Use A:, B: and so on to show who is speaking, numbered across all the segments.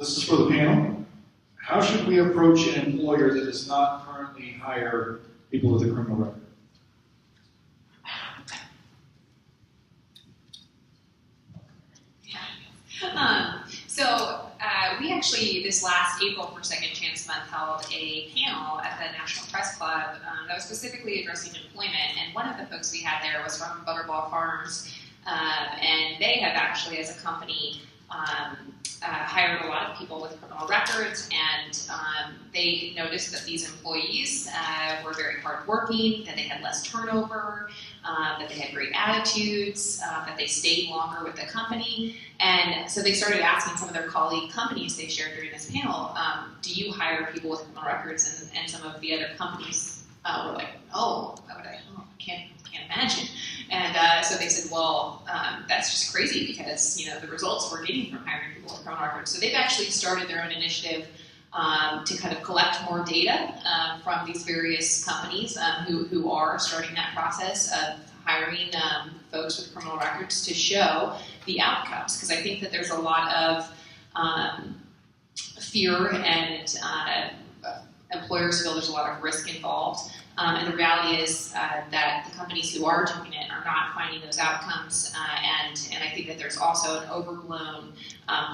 A: this is for the panel. How should we approach an employer that does not currently hire people with a criminal record?
B: We actually, this last April for Second Chance Month, held a panel at the National Press Club that was specifically addressing employment. And one of the folks we had there was from Butterball Farms. And they have actually, as a company, hired a lot of people with criminal records, and they noticed that these employees were very hardworking, that they had less turnover, that they had great attitudes, that they stayed longer with the company. And so they started asking some of their colleague companies they shared during this panel, do you hire people with criminal records? And some of the other companies were like, no, why would I? Oh, I can't imagine. And so they said, well, that's just crazy because, the results we're getting from hiring people with criminal records. So they've actually started their own initiative to kind of collect more data from these various companies who are starting that process of hiring folks with criminal records to show the outcomes. Because I think that there's a lot of fear and employers feel there's a lot of risk involved. And the reality is that the companies who are doing it are not finding those outcomes. And I think that there's also an overblown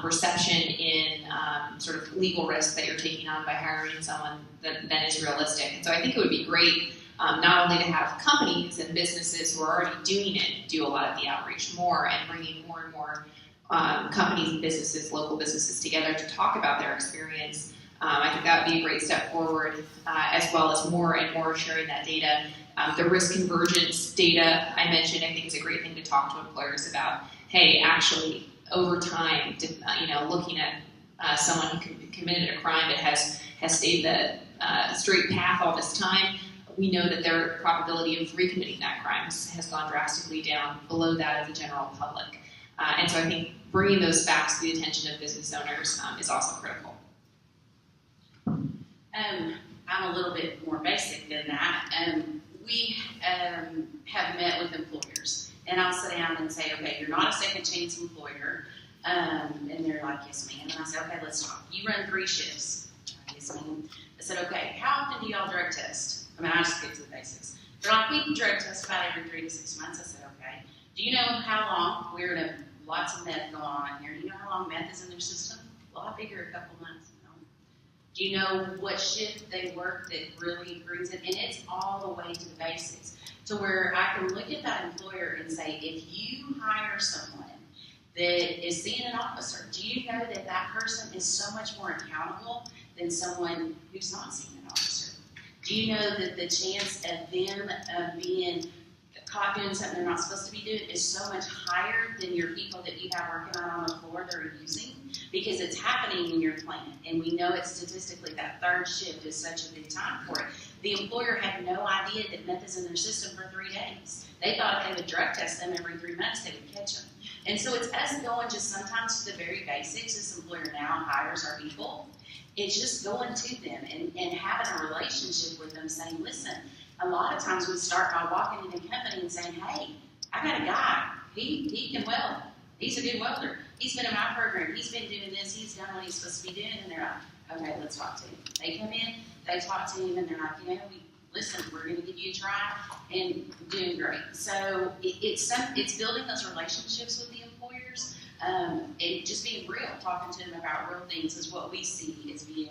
B: perception in sort of legal risk that you're taking on by hiring someone that is realistic. And so I think it would be great not only to have companies and businesses who are already doing it do a lot of the outreach more and bringing more and more companies and businesses, local businesses together to talk about their experience. I think that would be a great step forward, as well as more and more sharing that data. The risk convergence data I mentioned, I think is a great thing to talk to employers about. Hey, actually, over time, looking at someone who committed a crime that has stayed the straight path all this time, we know that their probability of recommitting that crime has gone drastically down below that of the general public. And so I think bringing those facts to the attention of business owners is also critical.
C: I'm a little bit more basic than that. We have met with employers, and I'll sit down and say, okay, you're not a second chance employer. And they're like, yes, ma'am. And I say, okay, let's talk. You run 3 shifts. Yes, ma'am. I said, okay, how often do y'all drug test? I mean, I just get to the basics. They're like, we drug test about every 3 to 6 months. I said, okay. Do you know how long? We're in lots of meth going on here. Do you know how long meth is in their system? Well, I figure a couple months. Do you know what shift they work that really brings it? And it's all the way to the basics, to where I can look at that employer and say, if you hire someone that is seeing an officer, do you know that that person is so much more accountable than someone who's not seeing an officer? Do you know that the chance of them being caught doing something they're not supposed to be doing is so much higher than your people that you have working on the floor that are using? Because it's happening in your plant, and we know it's statistically that 3rd shift is such a big time for it. The employer had no idea that meth is in their system for 3 days. They thought if they would drug test them every 3 months, they would catch them. And so it's us going just sometimes to the very basics. This employer now hires our people. It's just going to them and having a relationship with them, saying, listen, a lot of times we start by walking in a company and saying, hey, I got a guy. He can weld. He's a good welder. He's been in my program. He's been doing this. He's done what he's supposed to be doing. And they're like, okay, let's talk to him. They come in, they talk to him, and they're like, listen, we're going to give you a try, and doing great. So it's building those relationships with the employers, and just being real, talking to them about real things is what we see as being